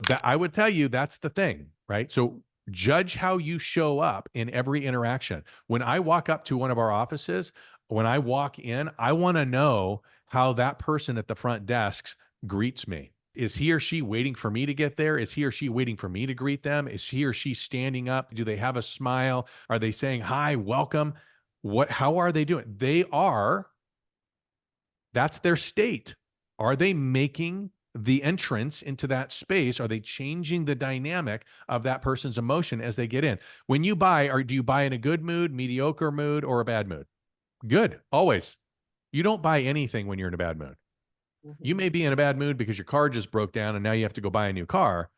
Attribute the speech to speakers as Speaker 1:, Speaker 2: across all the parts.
Speaker 1: That I would tell you that's the thing, right? So judge how you show up in every interaction. When I walk up to one of our offices, when I walk in, I want to know how that person at the front desk greets me. Is he or she waiting for me to get there? Is he or she waiting for me to greet them? Is he or she standing up? Do they have a smile? Are they saying hi, welcome? How are they doing? That's their state. Are they making the entrance into that space? Are they changing the dynamic of that person's emotion as they get in? When you buy, do you buy in a good mood, mediocre mood, or a bad mood? Good, always. You don't buy anything when you're in a bad mood. You may be in a bad mood because your car just broke down and now you have to go buy a new car.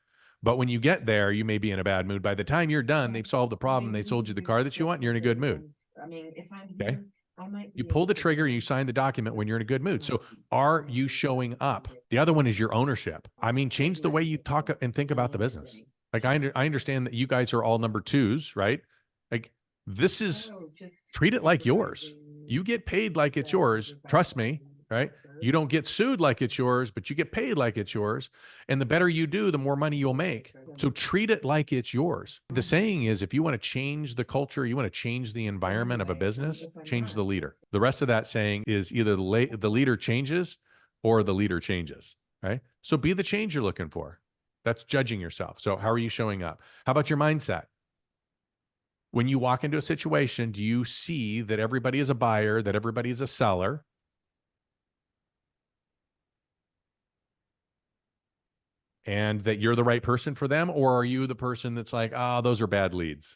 Speaker 1: But when you get there, you may be in a bad mood. By the time you're done, they've solved the problem. They sold you the car that you want, and you're in a good mood.
Speaker 2: I mean, if I'm
Speaker 1: Okay.
Speaker 2: here, I might
Speaker 1: You
Speaker 2: be
Speaker 1: pull
Speaker 2: able
Speaker 1: the
Speaker 2: to
Speaker 1: trigger and you sign the document when you're in a good mood. So are you showing up? The other one is your ownership. I mean, change the way you talk and think about the business. Like I understand that you guys are all number twos, right? Like this is, treat it like yours. You get paid like it's yours. Trust me, right? You don't get sued like it's yours, but you get paid like it's yours. And the better you do, the more money you'll make. So treat it like it's yours. The saying is, if you want to change the culture, you want to change the environment of a business, change the leader. The rest of that saying is either the leader changes or the leader changes, right? So be the change you're looking for. That's judging yourself. So how are you showing up? How about your mindset? When you walk into a situation, do you see that everybody is a buyer, that everybody is a seller? And that you're the right person for them? Or are you the person that's like, oh, those are bad leads?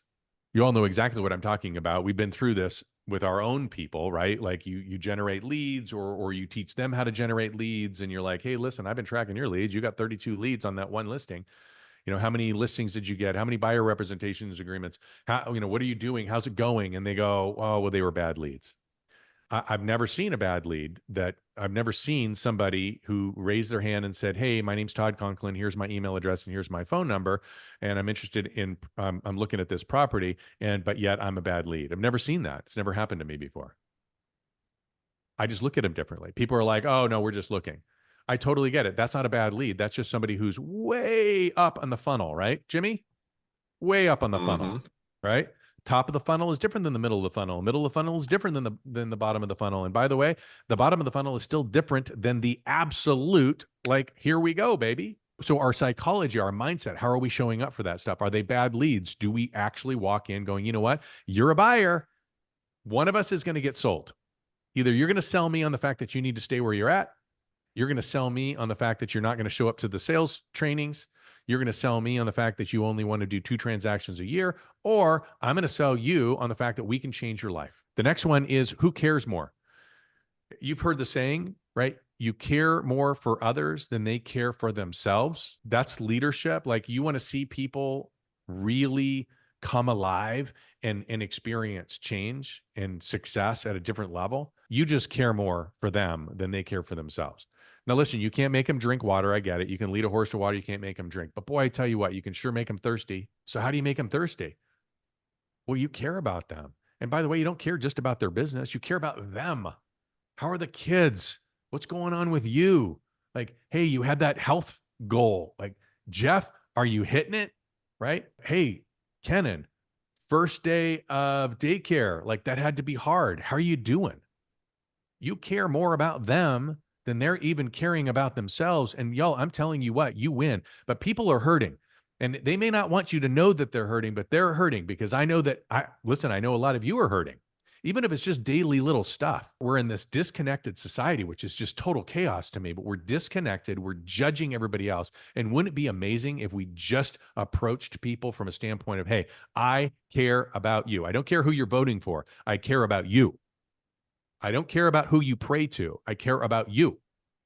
Speaker 1: You all know exactly what I'm talking about. We've been through this with our own people, right? Like you generate leads or you teach them how to generate leads and you're like, hey, listen, I've been tracking your leads. You got 32 leads on that one listing. You know, how many listings did you get? How many buyer representations agreements? How, what are you doing? How's it going? And they go, oh, well, they were bad leads. I've never seen a bad lead that I've never seen somebody who raised their hand and said, hey, my name's Todd Conklin. Here's my email address and here's my phone number. And I'm interested in, I'm looking at this property but yet I'm a bad lead. I've never seen that. It's never happened to me before. I just look at them differently. People are like, oh no, we're just looking. I totally get it. That's not a bad lead. That's just somebody who's way up on the funnel, right, Jimmy? Way up on the funnel, right? Top of the funnel is different than the middle of the funnel. Middle of the funnel is different than the bottom of the funnel. And by the way, the bottom of the funnel is still different than the absolute, like, here we go, baby. So our psychology, our mindset, how are we showing up for that stuff? Are they bad leads? Do we actually walk in going, you know what? You're a buyer. One of us is going to get sold. Either you're going to sell me on the fact that you need to stay where you're at. You're going to sell me on the fact that you're not going to show up to the sales trainings. You're going to sell me on the fact that you only want to do 2 transactions a year, or I'm going to sell you on the fact that we can change your life. The next one is who cares more? You've heard the saying, right? You care more for others than they care for themselves. That's leadership. Like you want to see people really come alive and experience change and success at a different level. You just care more for them than they care for themselves. Now, listen, you can't make them drink water. I get it. You can lead a horse to water. You can't make them drink. But boy, I tell you what, you can sure make them thirsty. So how do you make them thirsty? Well, you care about them. And by the way, you don't care just about their business. You care about them. How are the kids? What's going on with you? Like, hey, you had that health goal. Like, Jeff, are you hitting it? Right? Hey, Kenan, first day of daycare. Like, that had to be hard. How are you doing? You care more about them than they're even caring about themselves. And y'all, I'm telling you what, you win. But people are hurting. And they may not want you to know that they're hurting, but they're hurting because I know that I know a lot of you are hurting. Even if it's just daily little stuff. We're in this disconnected society, which is just total chaos to me, but we're disconnected. We're judging everybody else. And wouldn't it be amazing if we just approached people from a standpoint of, hey, I care about you. I don't care who you're voting for. I care about you. I don't care about who you pray to. I care about you.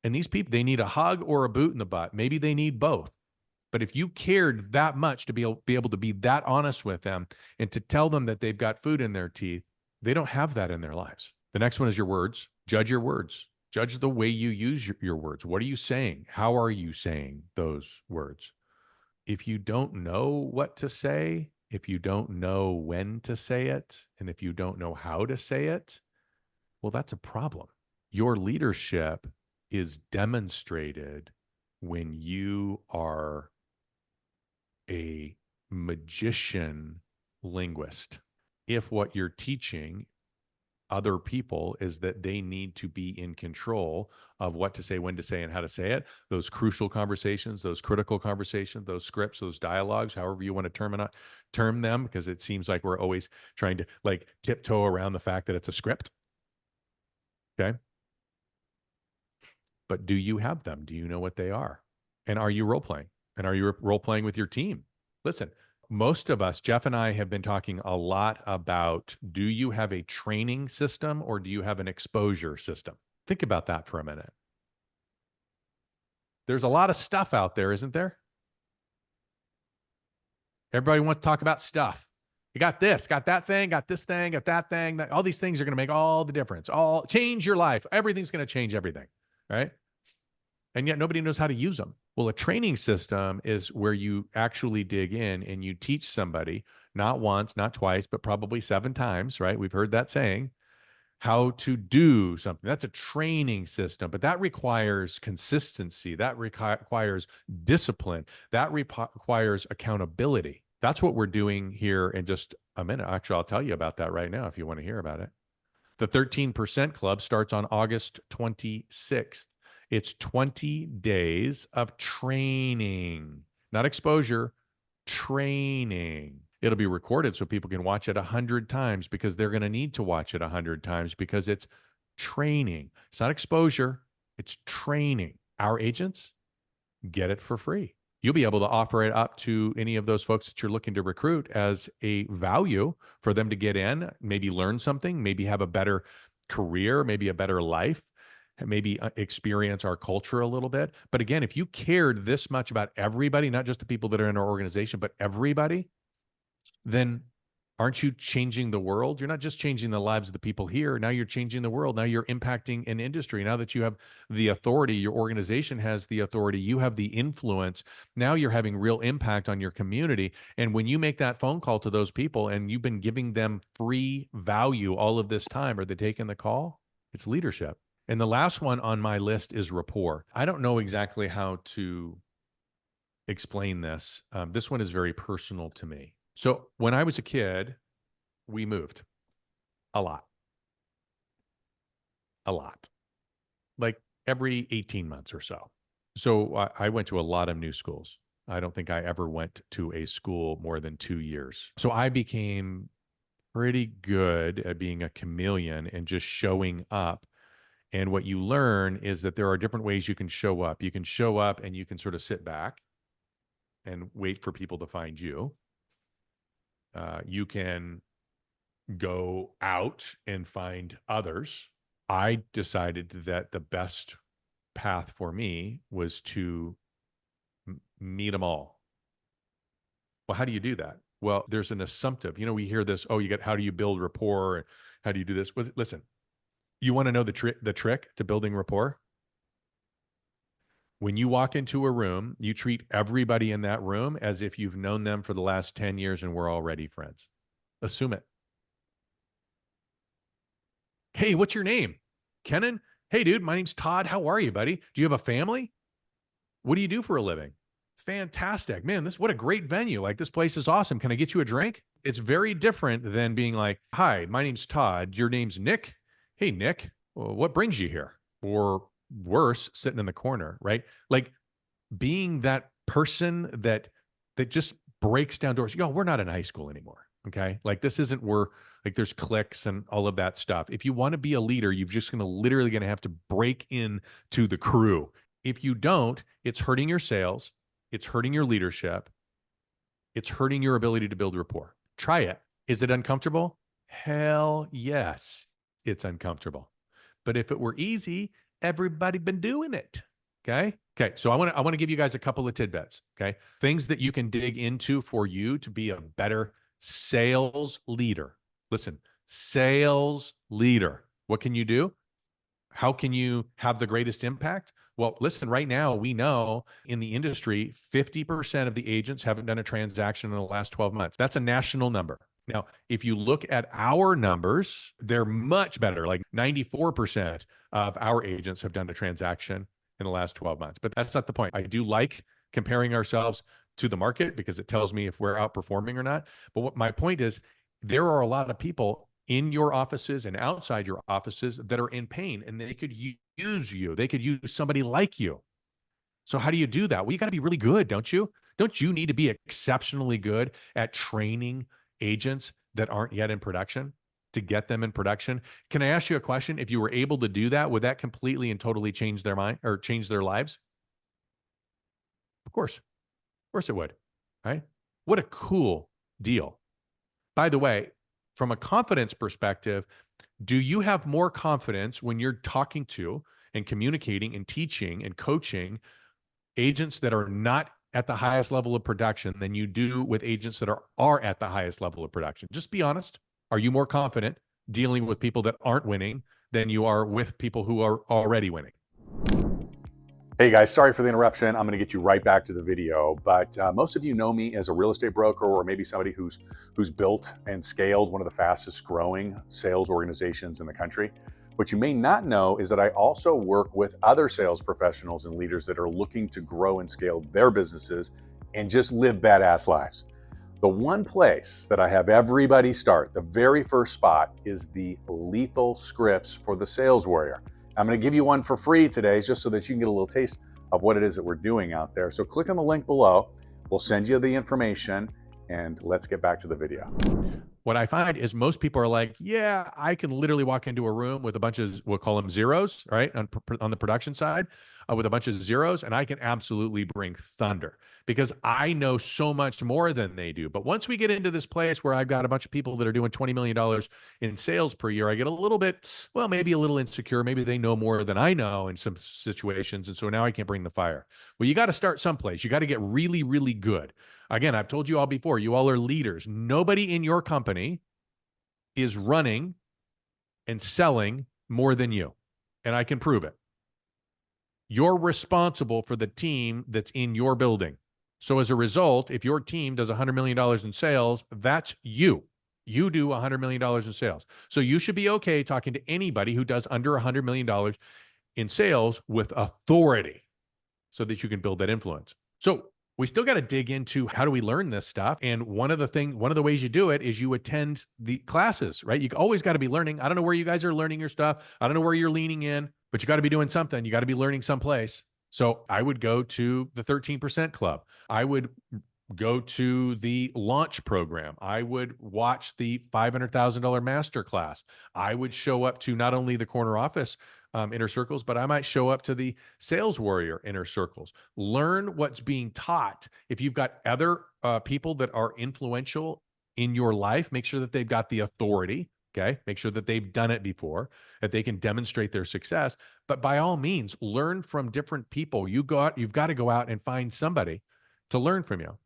Speaker 1: And these people, they need a hug or a boot in the butt. Maybe they need both. But if you cared that much to be able to be that honest with them and to tell them that they've got food in their teeth, they don't have that in their lives. The next one is your words. Judge your words. Judge the way you use your words. What are you saying? How are you saying those words? If you don't know what to say, if you don't know when to say it, and if you don't know how to say it, well, that's a problem. Your leadership is demonstrated when you are a magician linguist. If what you're teaching other people is that they need to be in control of what to say, when to say, and how to say it, those crucial conversations, those critical conversations, those scripts, those dialogues, however you want to term them, because it seems like we're always trying to like tiptoe around the fact that it's a script. Okay. But do you have them? Do you know what they are? And are you role playing? And are you role playing with your team? Listen, most of us, Jeff and I, have been talking a lot about, do you have a training system or do you have an exposure system? Think about that for a minute. There's a lot of stuff out there, isn't there? Everybody wants to talk about stuff. You got this, got that thing, got this thing, got that thing. All these things are going to make all the difference. All change your life. Everything's going to change everything, right? And yet nobody knows how to use them. Well, a training system is where you actually dig in and you teach somebody, not once, not twice, but probably 7 times, right? We've heard that saying, how to do something. That's a training system, but that requires consistency. That requires discipline. That requires accountability. That's what we're doing here in just a minute. Actually, I'll tell you about that right now if you want to hear about it. The 13% Club starts on August 26th. It's 20 days of training, not exposure, training. It'll be recorded so people can watch it 100 times because they're going to need to watch it 100 times because it's training. It's not exposure, it's training. Our agents get it for free. You'll be able to offer it up to any of those folks that you're looking to recruit as a value for them to get in, maybe learn something, maybe have a better career, maybe a better life, maybe experience our culture a little bit. But again, if you cared this much about everybody, not just the people that are in our organization, but everybody, then aren't you changing the world? You're not just changing the lives of the people here. Now you're changing the world. Now you're impacting an industry. Now that you have the authority, your organization has the authority, you have the influence. Now you're having real impact on your community. And when you make that phone call to those people and you've been giving them free value all of this time, are they taking the call? It's leadership. And the last one on my list is rapport. I don't know exactly how to explain this. This one is very personal to me. So when I was a kid, we moved a lot, like every 18 months or so. So I went to a lot of new schools. I don't think I ever went to a school more than 2 years. So I became pretty good at being a chameleon and just showing up. And what you learn is that there are different ways you can show up. You can show up and you can sort of sit back and wait for people to find you. You can go out and find others. I decided that the best path for me was to meet them all. Well, how do you do that? Well, there's an assumptive. You know, we hear this, oh, how do you build rapport? How do you do this? Well, listen, you want to know the trick to building rapport? When you walk into a room, you treat everybody in that room as if you've known them for the last 10 years and we're already friends. Assume it. Hey, what's your name? Kenan? Hey, dude, my name's Todd. How are you, buddy? Do you have a family? What do you do for a living? Fantastic. Man, what a great venue. Like, this place is awesome. Can I get you a drink? It's very different than being like, hi, my name's Todd. Your name's Nick. Hey, Nick, well, what brings you here? Or worse, sitting in the corner, right? Like, being that person that just breaks down doors. We're not in high school anymore. Okay. Like, this isn't like there's cliques and all of that stuff. If you want to be a leader, you're just literally going to have to break into the crew. If you don't, it's hurting your sales. It's hurting your leadership. It's hurting your ability to build rapport. Try it. Is it uncomfortable? Hell yes, it's uncomfortable. But if it were easy, everybody been doing it. Okay. So I want to give you guys a couple of tidbits. Okay. Things that you can dig into for you to be a better sales leader. Listen, sales leader. What can you do? How can you have the greatest impact? Well, listen, right now, we know in the industry, 50% of the agents haven't done a transaction in the last 12 months. That's a national number. Now, if you look at our numbers, they're much better. Like 94% of our agents have done a transaction in the last 12 months. But that's not the point. I do like comparing ourselves to the market because it tells me if we're outperforming or not. But what my point is, there are a lot of people in your offices and outside your offices that are in pain, and they could use you. They could use somebody like you. So how do you do that? Well, you got to be really good, don't you? Don't you need to be exceptionally good at training agents that aren't yet in production to get them in production? Can I ask you a question? If you were able to do that, would that completely and totally change their mind or change their lives? Of course. Of course it would. Right? What a cool deal. By the way, from a confidence perspective, do you have more confidence when you're talking to and communicating and teaching and coaching agents that are not at the highest level of production than you do with agents that are at the highest level of production? Just be honest. Are you more confident dealing with people that aren't winning than you are with people who are already winning?
Speaker 2: Hey guys, sorry for the interruption. I'm going to get you right back to the video, but most of you know me as a real estate broker, or maybe somebody who's built and scaled one of the fastest growing sales organizations in the country. What you may not know is that I also work with other sales professionals and leaders that are looking to grow and scale their businesses and just live badass lives. The one place that I have everybody start, the very first spot, is the lethal scripts for the sales warrior. I'm going to give you one for free today just so that you can get a little taste of what it is that we're doing out there. So click on the link below. We'll send you the information and let's get back to the video.
Speaker 1: What I find is most people are like, yeah, I can literally walk into a room with a bunch of, we'll call them zeros, right? On the production side, with a bunch of zeros, and I can absolutely bring thunder because I know so much more than they do. But once we get into this place where I've got a bunch of people that are doing $20 million in sales per year, I get a little bit, well, maybe a little insecure. Maybe they know more than I know in some situations. And so now I can't bring the fire. Well, you got to start someplace. You got to get really, really good. Again, I've told you all before, you all are leaders. Nobody in your company is running and selling more than you. And I can prove it. You're responsible for the team that's in your building. So as a result, if your team does $100 million in sales, that's you. You do $100 million in sales. So you should be okay talking to anybody who does under $100 million in sales with authority so that you can build that influence. So we still got to dig into how do we learn this stuff. And one of the ways you do it is you attend the classes, right? You always got to be learning. I don't know where you guys are learning your stuff. I don't know where you're leaning in, but you got to be doing something. You got to be learning someplace. So I would go to the 13% Club. I would go to the launch program. I would watch the $500,000 masterclass. I would show up to not only the corner office inner circles, but I might show up to the sales warrior inner circles. Learn what's being taught. If you've got other people that are influential in your life, make sure that they've got the authority. Okay. Make sure that they've done it before, that they can demonstrate their success. But by all means, learn from different people. You've got to go out and find somebody to learn from you.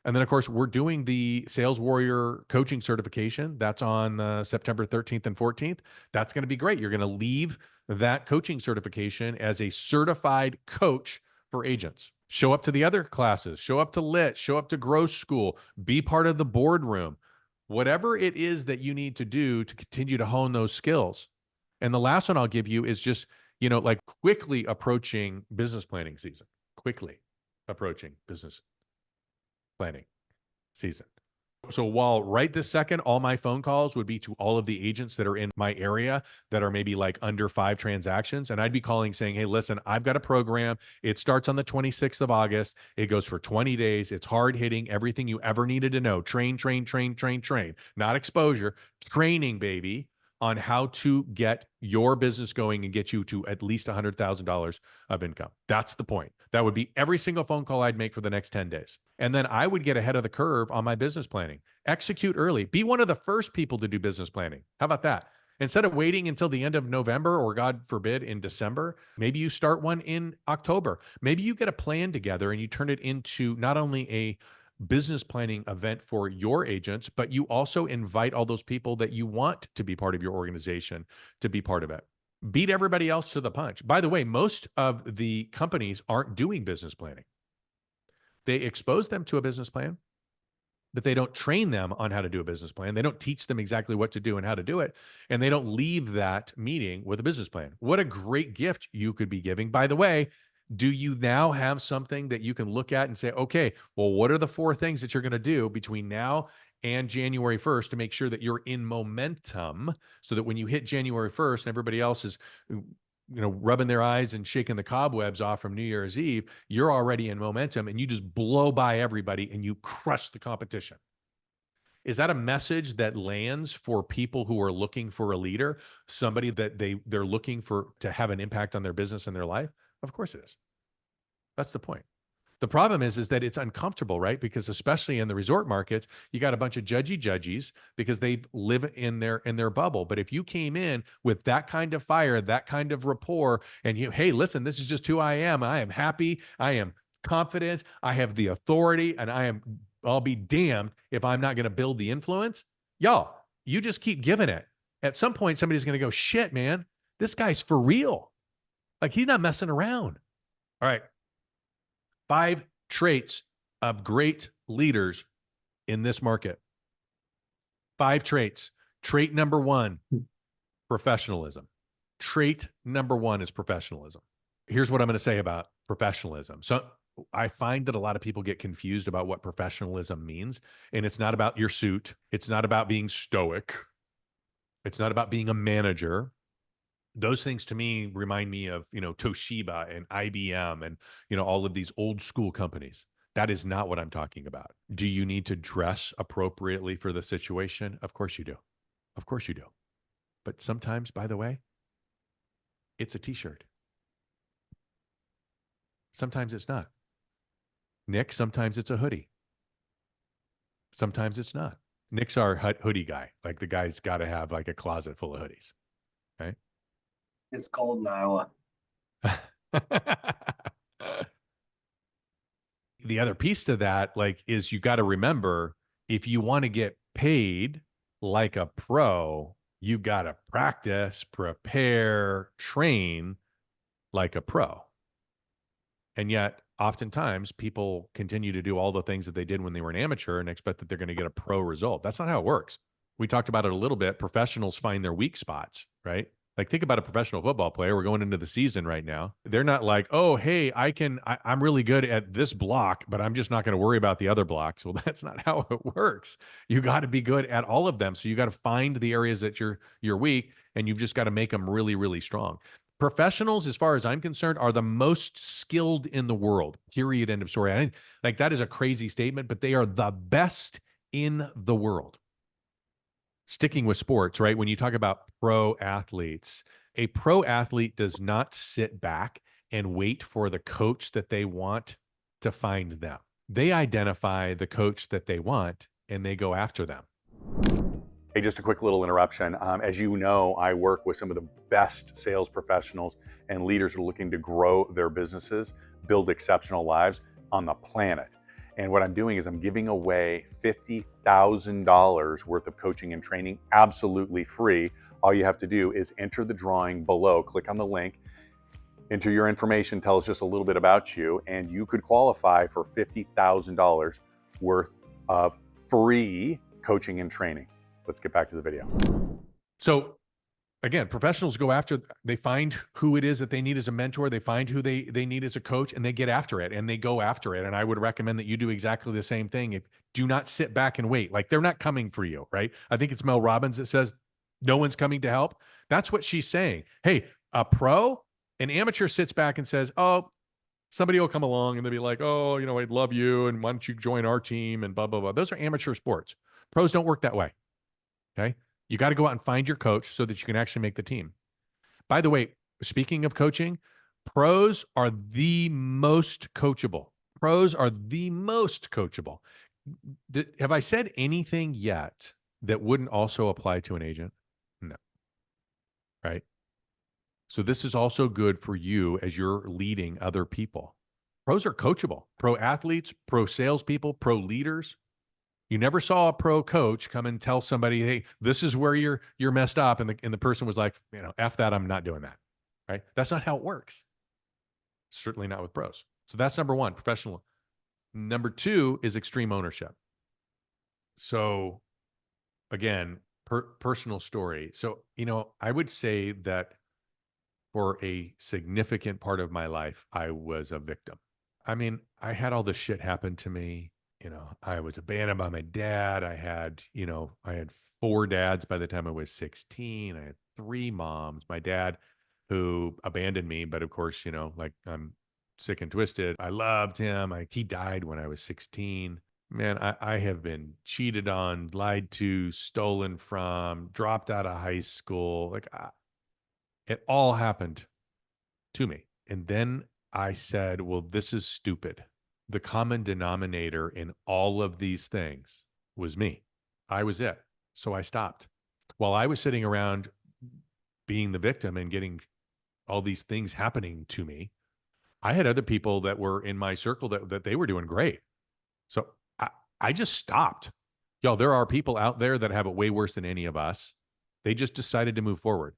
Speaker 1: And then, of course, we're doing the Sales Warrior coaching certification. That's on September 13th and 14th. That's going to be great. You're going to leave that coaching certification as a certified coach for agents. Show up to the other classes, show up to LIT, show up to growth school, be part of the boardroom, whatever it is that you need to do to continue to hone those skills. And the last one I'll give you is just, like quickly approaching business planning season, quickly approaching business planning season. So while right this second, all my phone calls would be to all of the agents that are in my area that are maybe like under 5 transactions. And I'd be calling saying, hey, listen, I've got a program. It starts on the 26th of August. It goes for 20 days. It's hard hitting, everything you ever needed to know. Train, not exposure, training, baby, on how to get your business going and get you to at least $100,000 of income. That's the point. That would be every single phone call I'd make for the next 10 days. And then I would get ahead of the curve on my business planning. Execute early. Be one of the first people to do business planning. How about that? Instead of waiting until the end of November or God forbid in December, maybe you start one in October. Maybe you get a plan together and you turn it into not only a business planning event for your agents, but you also invite all those people that you want to be part of your organization to be part of it. Beat everybody else to the punch. By the way, most of the companies aren't doing business planning. They expose them to a business plan, but they don't train them on how to do a business plan. They don't teach them exactly what to do and how to do it. And they don't leave that meeting with a business plan. What a great gift you could be giving. By the way, Do you now have something that you can look at and say, okay, well, what are the 4 things that you're going to do between now and January 1st to make sure that you're in momentum so that when you hit January 1st and everybody else is, rubbing their eyes and shaking the cobwebs off from New Year's Eve, you're already in momentum and you just blow by everybody and you crush the competition. Is that a message that lands for people who are looking for a leader, somebody that they're looking for to have an impact on their business and their life? Of course it is. That's the point. The problem is that it's uncomfortable, right? Because especially in the resort markets, you got a bunch of judgies because they live in their bubble. But if you came in with that kind of fire, that kind of rapport, and hey, listen, this is just who I am. I am happy. I am confident. I have the authority, and I'll be damned if I'm not going to build the influence. Y'all, you just keep giving it. At some point, somebody's going to go, shit, man, this guy's for real. Like he's not messing around. All right. 5 traits of great leaders in this market. 5 traits. Trait number 1, professionalism. Trait number 1 is professionalism. Here's what I'm going to say about professionalism. So I find that a lot of people get confused about what professionalism means. And it's not about your suit. It's not about being stoic. It's not about being a manager. Those things to me remind me of, Toshiba and IBM and, all of these old school companies. That is not what I'm talking about. Do you need to dress appropriately for the situation? Of course you do. Of course you do. But sometimes, by the way, it's a t-shirt. Sometimes it's not. Nick, sometimes it's a hoodie. Sometimes it's not. Nick's our hoodie guy. Like the guy's got to have like a closet full of hoodies, right?
Speaker 3: It's cold in Iowa.
Speaker 1: The other piece to that, is you got to remember, if you want to get paid like a pro, you got to practice, prepare, train like a pro. And yet, oftentimes, people continue to do all the things that they did when they were an amateur and expect that they're going to get a pro result. That's not how it works. We talked about it a little bit. Professionals find their weak spots, right? Like think about a professional football player. We're going into the season right now. They're not like, oh, hey, I'm really good at this block, but I'm just not going to worry about the other blocks. Well, that's not how it works. You got to be good at all of them. So you got to find the areas that you're weak, and you've just got to make them really, really strong. Professionals, as far as I'm concerned, are the most skilled in the world. Period. End of story. That is a crazy statement, but they are the best in the world. Sticking with sports, right? When you talk about pro athletes, a pro athlete does not sit back and wait for the coach that they want to find them. They identify the coach that they want and they go after them.
Speaker 2: Hey, just a quick little interruption. As you know, I work with some of the best sales professionals and leaders who are looking to grow their businesses, build exceptional lives on the planet. And what I'm doing is I'm giving away $50,000 worth of coaching and training absolutely free. All you have to do is enter the drawing below, click on the link, enter your information, tell us just a little bit about you, and you could qualify for $50,000 worth of free coaching and training. Let's get back to the video.
Speaker 1: So again, professionals go after, they find who it is that they need as a mentor. They find who they need as a coach, and they get after it and they go after it. And I would recommend that you do exactly the same thing. Do not sit back and wait. Like they're not coming for you, right? I think it's Mel Robbins that says, no one's coming to help. That's what she's saying. Hey, an amateur sits back and says, oh, somebody will come along and they'll be like, oh, I'd love you. And why don't you join our team and blah, blah, blah. Those are amateur sports. Pros don't work that way. Okay. You got to go out and find your coach so that you can actually make the team. By the way, speaking of coaching, pros are the most coachable. Pros are the most coachable. Have I said anything yet that wouldn't also apply to an agent? No. Right? So this is also good for you as you're leading other people. Pros are coachable. Pro athletes, pro salespeople, pro leaders. You never saw a pro coach come and tell somebody, hey, this is where you're messed up. And the person was like, F that, I'm not doing that. Right? That's not how it works. Certainly not with pros. So that's number 1, professional. Number 2 is extreme ownership. So again, personal story. So, I would say that for a significant part of my life, I was a victim. I mean, I had all this shit happen to me. I was abandoned by my dad. I had 4 dads by the time I was 16. I had 3 moms. My dad, who abandoned me, but of course, like I'm sick and twisted. I loved him. He died when I was 16. Man, I have been cheated on, lied to, stolen from, dropped out of high school. It all happened to me. And then I said, well, this is stupid. The common denominator in all of these things was me. I was it. So I stopped. While I was sitting around being the victim and getting all these things happening to me, I had other people that were in my circle that they were doing great. So I just stopped. Yo, there are people out there that have it way worse than any of us. They just decided to move forward.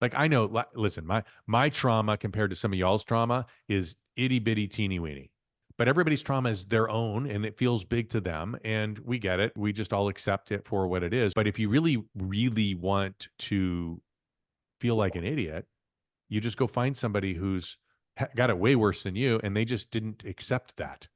Speaker 1: Like I know, listen, my trauma compared to some of y'all's trauma is itty bitty teeny weeny. But everybody's trauma is their own and it feels big to them. And we get it. We just all accept it for what it is. But if you really, really want to feel like an idiot, you just go find somebody who's got it way worse than you and they just didn't accept that.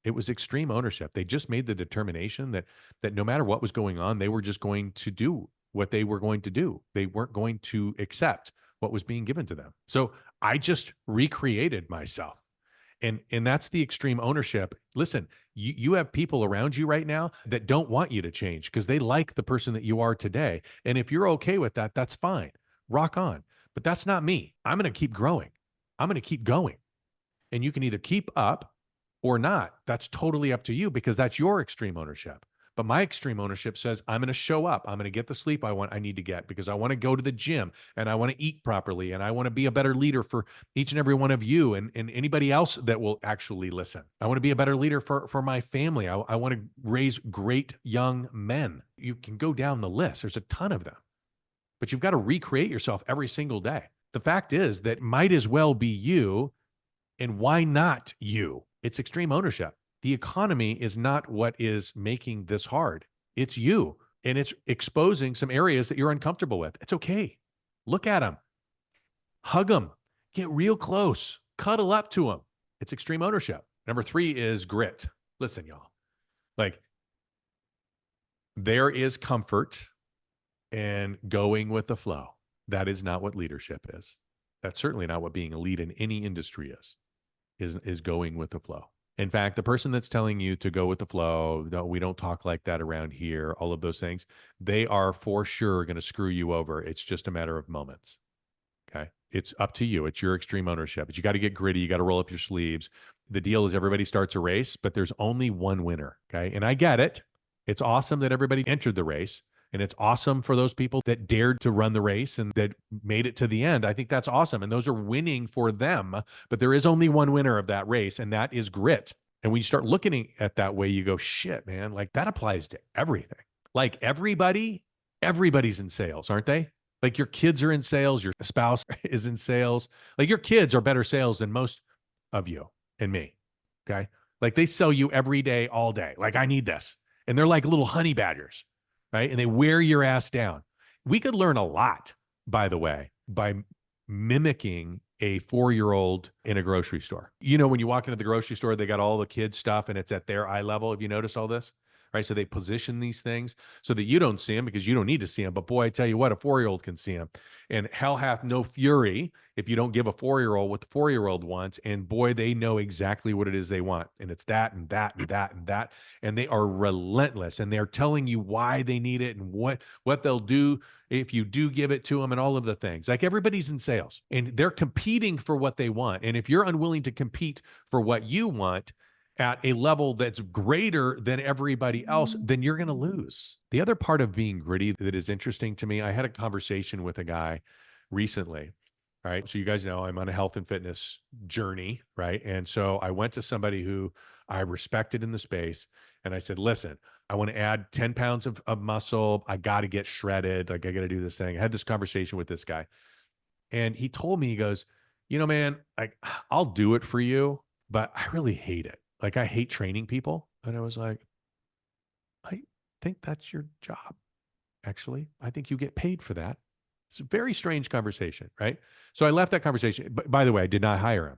Speaker 1: It was extreme ownership. They just made the determination that no matter what was going on, they were just going to do what they were going to do. They weren't going to accept what was being given to them. So I just recreated myself. And that's the extreme ownership. Listen, you have people around you right now that don't want you to change because they like the person that you are today. And if you're okay with that, that's fine. Rock on. But that's not me. I'm going to keep growing. I'm going to keep going. And you can either keep up or not. That's totally up to you because that's your extreme ownership. But my extreme ownership says I'm going to show up. I'm going to get the sleep I need to get because I want to go to the gym and I want to eat properly and I want to be a better leader for each and every one of you and anybody else that will actually listen. I want to be a better leader for my family. I want to raise great young men. You can go down the list. There's a ton of them. But you've got to recreate yourself every single day. The fact is that might as well be you, and why not you? It's extreme ownership. The economy is not what is making this hard. It's you. And it's exposing some areas that you're uncomfortable with. It's okay. Look at them. Hug them. Get real close. Cuddle up to them. It's extreme ownership. Number 3 is grit. Listen, y'all. Like, there is comfort in going with the flow. That is not what leadership is. That's certainly not what being a lead in any industry is going with the flow. In fact, the person that's telling you to go with the flow, no, we don't talk like that around here, all of those things, they are for sure going to screw you over. It's just a matter of moments. Okay. It's up to you. It's your extreme ownership. But you got to get gritty. You got to roll up your sleeves. The deal is everybody starts a race, but there's only one winner. Okay. And I get it. It's awesome that everybody entered the race. And it's awesome for those people that dared to run the race and that made it to the end. I think that's awesome. And those are winning for them. But there is only one winner of that race, and that is grit. And when you start looking at that way, you go, shit, man, like that applies to everything. Like everybody's in sales, aren't they? Like your kids are in sales, your spouse is in sales. Like your kids are better sales than most of you and me. Okay. Like they sell you every day, all day. Like I need this. And they're like little honey badgers. Right? And they wear your ass down. We could learn a lot, by the way, by mimicking a 4-year-old in a grocery store. When you walk into the grocery store, they got all the kids stuff and it's at their eye level. Have you noticed all this? Right? So they position these things so that you don't see them because you don't need to see them. But boy, I tell you what, a 4-year-old can see them. And hell hath no fury if you don't give a 4-year-old what the 4-year-old wants. And boy, they know exactly what it is they want. And it's that and that and that and that. And they are relentless. And they're telling you why they need it and what they'll do if you do give it to them and all of the things. Like everybody's in sales and they're competing for what they want. And if you're unwilling to compete for what you want at a level that's greater than everybody else, then you're going to lose. The other part of being gritty that is interesting to me, I had a conversation with a guy recently, right? So you guys know I'm on a health and fitness journey, right? And so I went to somebody who I respected in the space and I said, listen, I want to add 10 pounds of muscle. I got to get shredded. Like I got to do this thing. I had this conversation with this guy and he told me, he goes, man, I'll do it for you, but I really hate it. Like I hate training people. And I was like, I think that's your job. Actually, I think you get paid for that. It's a very strange conversation, right? So I left that conversation. But by the way, I did not hire him.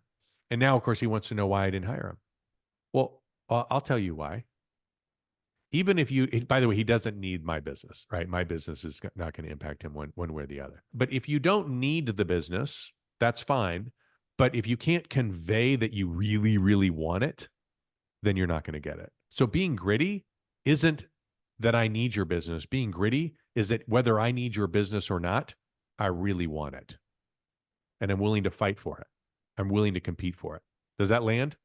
Speaker 1: And now, of course, he wants to know why I didn't hire him. Well, I'll tell you why. Even if you, by the way, he doesn't need my business, right? My business is not going to impact him one way or the other. But if you don't need the business, that's fine. But if you can't convey that you really, really want it, then you're not going to get it. So being gritty isn't that I need your business. Being gritty is that whether I need your business or not, I really want it. And I'm willing to fight for it. I'm willing to compete for it. Does that land?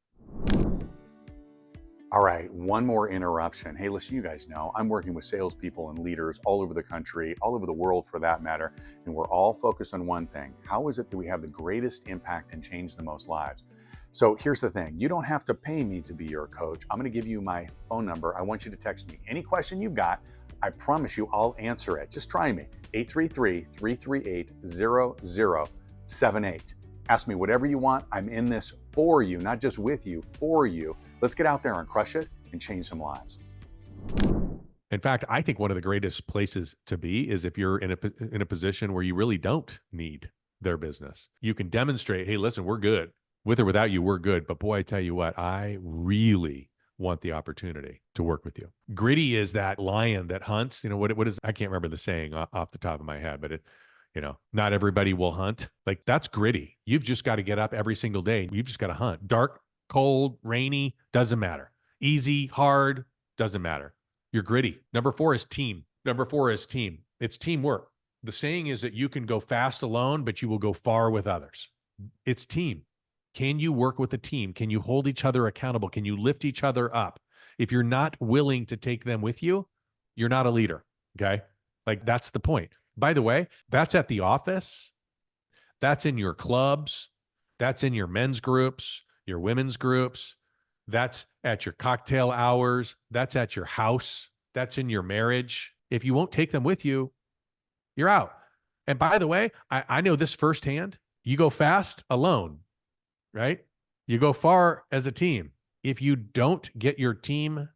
Speaker 2: All right, one more interruption. Hey, listen, you guys know I'm working with salespeople and leaders all over the country, all over the world for that matter, and we're all focused on one thing. How is it that we have the greatest impact and change the most lives? So here's the thing. You don't have to pay me to be your coach. I'm going to give you my phone number. I want you to text me any question you've got. I promise you I'll answer it. Just try me. 833-338-0078. Ask me whatever you want. I'm in this for you, not just with you, for you. Let's get out there and crush it and change some lives.
Speaker 1: In fact, I think one of the greatest places to be is if you're in a position where you really don't need their business. You can demonstrate, hey, listen, we're good. With or without you, we're good. But boy, I tell you what, I really want the opportunity to work with you. Gritty is that lion that hunts. You know, what is, I can't remember the saying off the top of my head, but not everybody will hunt. Like, that's gritty. You've just got to get up every single day. You've just got to hunt. Dark, cold, rainy, doesn't matter. Easy, hard, doesn't matter. You're gritty. Number 4 is team. It's teamwork. The saying is that you can go fast alone, but you will go far with others. It's team. Can you work with a team? Can you hold each other accountable? Can you lift each other up? If you're not willing to take them with you, you're not a leader. Okay. Like, that's the point. By the way, that's at the office. That's in your clubs. That's in your men's groups, your women's groups. That's at your cocktail hours. That's at your house. That's in your marriage. If you won't take them with you, you're out. And by the way, I know this firsthand. You go fast alone, right? You go far as a team. If you don't get your team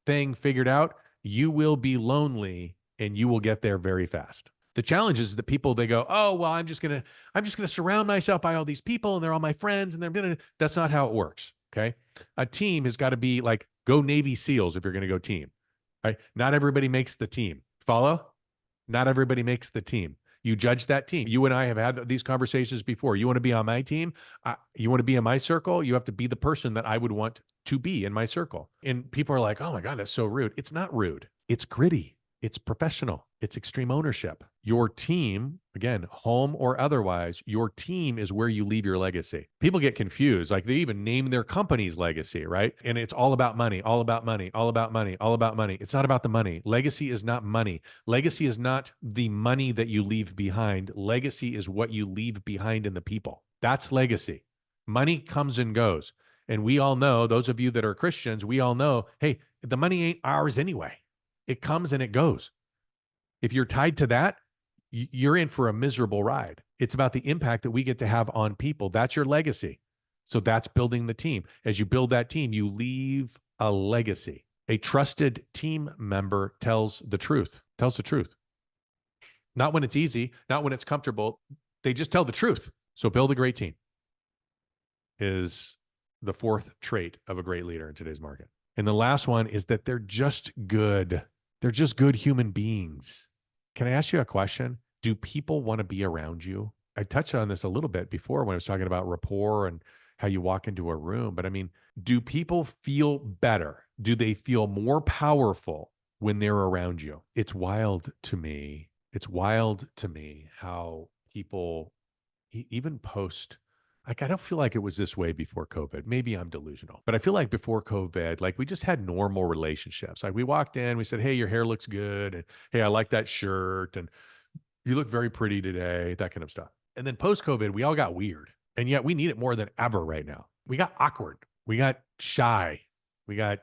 Speaker 1: thing figured out, you will be lonely and you will get there very fast. The challenge is that people, they go, oh, well, I'm just going to surround myself by all these people and they're all my friends and they're going to, that's not how it works. Okay. A team has got to be like, go Navy SEALs if you're going to go team, right? Not everybody makes the team. Follow? Not everybody makes the team. You judge that team. You and I have had these conversations before. You want to be on my team? You want to be in my circle? You have to be the person that I would want to be in my circle. And people are like, oh my God, that's so rude. It's not rude. It's gritty. It's professional. It's extreme ownership. Your team, again, home or otherwise, your team is where you leave your legacy. People get confused. Like, they even name their company's legacy, right? And it's all about money, all about money, all about money, all about money. It's not about the money. Legacy is not money. Legacy is not the money that you leave behind. Legacy is what you leave behind in the people. That's legacy. Money comes and goes. And we all know, those of you that are Christians, we all know, hey, the money ain't ours anyway. It comes and it goes. If you're tied to that, you're in for a miserable ride. It's about the impact that we get to have on people. That's your legacy. So that's building the team. As you build that team, you leave a legacy. A trusted team member tells the truth. Not when it's easy, not when it's comfortable. They just tell the truth. So build a great team is the 4th trait of a great leader in today's market. And the last one is that they're just good. They're just good human beings. Can I ask you a question? Do people want to be around you? I touched on this a little bit before when I was talking about rapport and how you walk into a room. But I mean, do people feel better? Do they feel more powerful when they're around you? It's wild to me. It's wild to me how people even post. Like, I don't feel like it was this way before COVID. Maybe I'm delusional, but I feel like before COVID, like, we just had normal relationships. Like, we walked in, we said, hey, your hair looks good. And hey, I like that shirt. And you look very pretty today, that kind of stuff. And then post COVID, we all got weird. And yet we need it more than ever right now. We got awkward. We got shy. We got,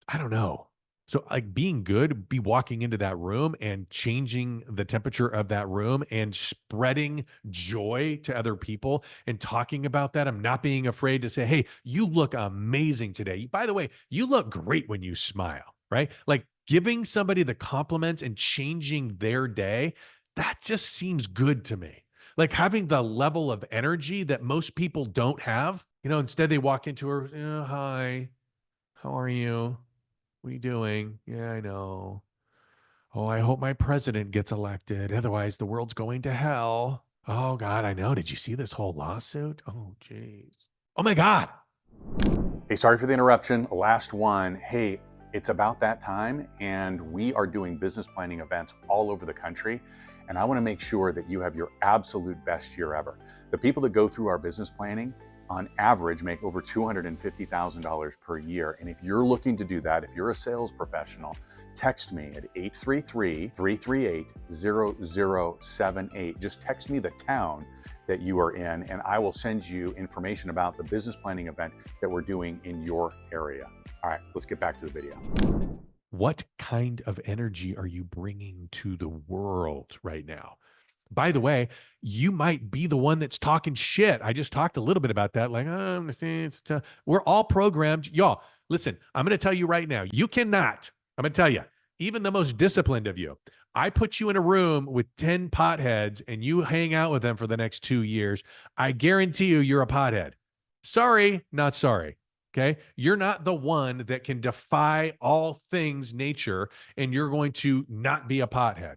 Speaker 1: I don't know. So, like, being good, be walking into that room and changing the temperature of that room and spreading joy to other people and talking about that. I'm not being afraid to say, hey, you look amazing today. By the way, you look great when you smile, right? Like, giving somebody the compliments and changing their day. That just seems good to me. Like having the level of energy that most people don't have. Instead they walk into her, hi, how are you? What are you doing? Yeah, I know. Oh, I hope my president gets elected. Otherwise, the world's going to hell. Oh, God, I know. Did you see this whole lawsuit? Oh, geez. Oh, my God.
Speaker 2: Hey, sorry for the interruption. Last one. Hey, it's about that time, and we are doing business planning events all over the country. And I want to make sure that you have your absolute best year ever. The people that go through our business planning, on average, make over $250,000 per year. And if you're looking to do that, if you're a sales professional, text me at 833-338-0078. Just text me the town that you are in, and I will send you information about the business planning event that we're doing in your area. All right, let's get back to the video.
Speaker 1: What kind of energy are you bringing to the world right now? By the way, you might be the one that's talking shit. I just talked a little bit about that. Like, we're all programmed. Y'all, listen, I'm going to tell you right now, you cannot, I'm going to tell you, even the most disciplined of you, I put you in a room with 10 potheads and you hang out with them for the next 2 years. I guarantee you're a pothead. Sorry, not sorry. Okay. You're not the one that can defy all things nature and you're going to not be a pothead.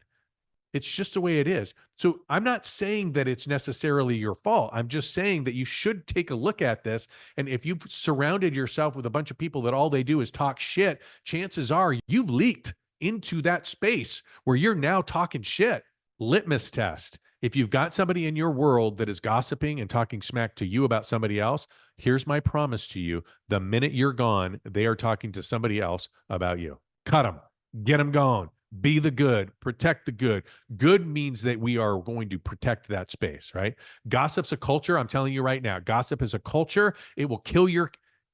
Speaker 1: It's just the way it is. So I'm not saying that it's necessarily your fault. I'm just saying that you should take a look at this. And if you've surrounded yourself with a bunch of people that all they do is talk shit, chances are you've leaked into that space where you're now talking shit. Litmus test. If you've got somebody in your world that is gossiping and talking smack to you about somebody else, here's my promise to you. The minute you're gone, they are talking to somebody else about you. Cut them. Get them gone. Be the good. Protect the good. Good means that we are going to protect that space, right? Gossip's a culture. I'm telling you right now, gossip is a culture. It will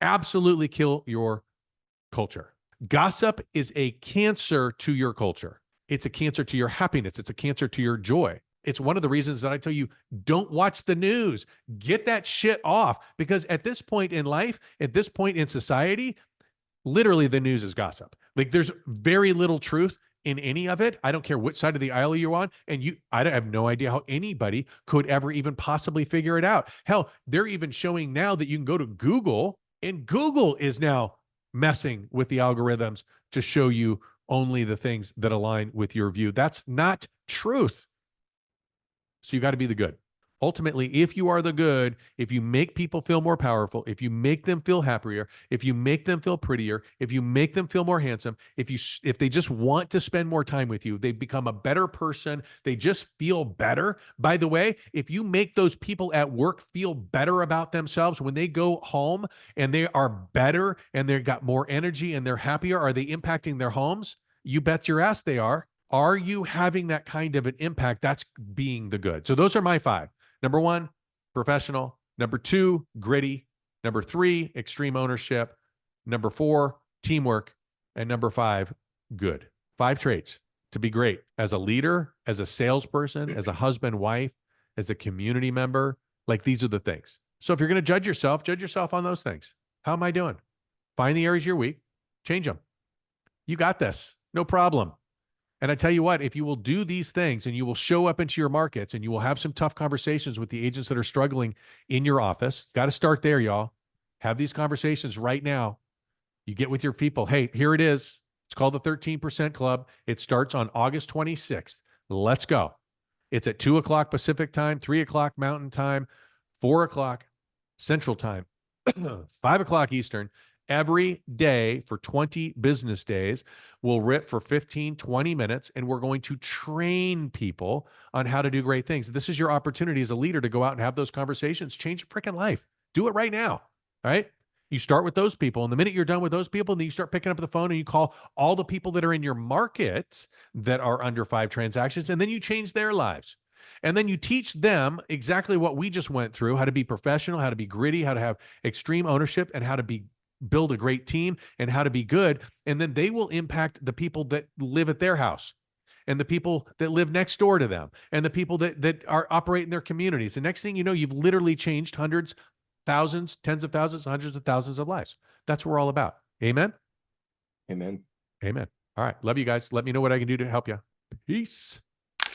Speaker 1: absolutely kill your culture. Gossip is a cancer to your culture. It's a cancer to your happiness. It's a cancer to your joy. It's one of the reasons that I tell you, don't watch the news. Get that shit off. Because at this point in life, at this point in society, literally the news is gossip. Like there's very little truth in any of it. I don't care which side of the aisle you're on. And I have no idea how anybody could ever even possibly figure it out. Hell, they're even showing now that you can go to Google, and Google is now messing with the algorithms to show you only the things that align with your view. That's not truth. So you got to be the good. Ultimately, if you are the good, if you make people feel more powerful, if you make them feel happier, if you make them feel prettier, if you make them feel more handsome, if they just want to spend more time with you, they become a better person, they just feel better. By the way, if you make those people at work feel better about themselves when they go home and they are better and they've got more energy and they're happier, are they impacting their homes? You bet your ass they are. Are you having that kind of an impact? That's being the good. So those are my 5. Number 1, professional. Number 2, gritty. Number 3, extreme ownership. Number 4, teamwork. And number 5, good. 5 traits to be great as a leader, as a salesperson, as a husband, wife, as a community member. Like these are the things. So if you're going to judge yourself on those things. How am I doing? Find the areas you're weak, change them. You got this. No problem. And I tell you what, if you will do these things and you will show up into your markets and you will have some tough conversations with the agents that are struggling in your office, got to start there, y'all. Have these conversations right now. You get with your people. Hey, here it is. It's called the 13% Club. It starts on August 26th. Let's go. It's at 2 o'clock Pacific time, 3 o'clock Mountain time, 4 o'clock Central time, 5 o'clock Eastern. Every day for 20 business days. We'll rip for 15, 20 minutes, and we're going to train people on how to do great things. This is your opportunity as a leader to go out and have those conversations. Change your freaking life. Do it right now. All right? You start with those people, and the minute you're done with those people, then you start picking up the phone and you call all the people that are in your market that are under 5 transactions, and then you change their lives. And then you teach them exactly what we just went through, how to be professional, how to be gritty, how to have extreme ownership, and how to build a great team and how to be good. And then they will impact the people that live at their house and the people that live next door to them and the people that are operating their communities. The next thing you know, you've literally changed hundreds, thousands, tens of thousands, hundreds of thousands of lives. That's what we're all about. Amen.
Speaker 4: Amen.
Speaker 1: Amen. All right. Love you guys. Let me know what I can do to help you. Peace.